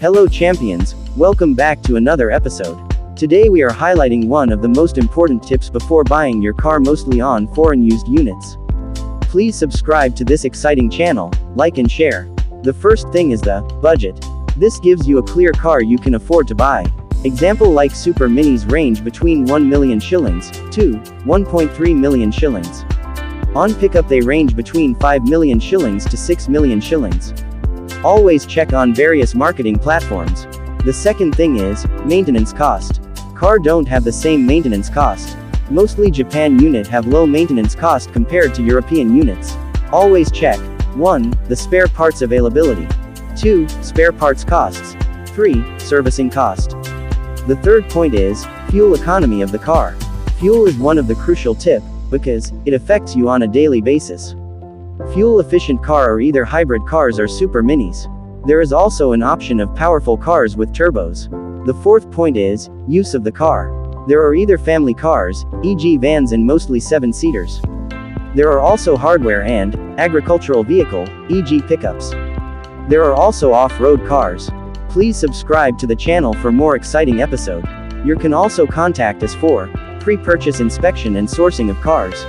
Hello champions, welcome back to another episode. Today we are highlighting one of the most important tips before buying your car, mostly on foreign used units. Please subscribe to this exciting channel, like and share. The first thing is the budget. This gives you a clear car you can afford to buy. Example like Super Minis range between 1 million shillings to 1.3 million shillings. On pickup they range between 5 million shillings to 6 million shillings. Always check on various marketing platforms. The second thing is maintenance cost. Car don't have the same maintenance cost. Mostly Japan unit have low maintenance cost compared to European units. Always check 1. The spare parts availability. 2. Spare parts costs. 3. Servicing cost. The third point is fuel economy of the car. Fuel is one of the crucial tip, because it affects you on a daily basis. Fuel efficient car are either hybrid cars or super minis. There is also an option of powerful cars with turbos. The fourth point is use of the car. There are either family cars, e.g. vans and mostly 7-seaters. There are also hardware and agricultural vehicle, e.g. pickups. There are also off-road cars. Please subscribe to the channel for more exciting episode. You can also contact us for pre-purchase inspection and sourcing of cars.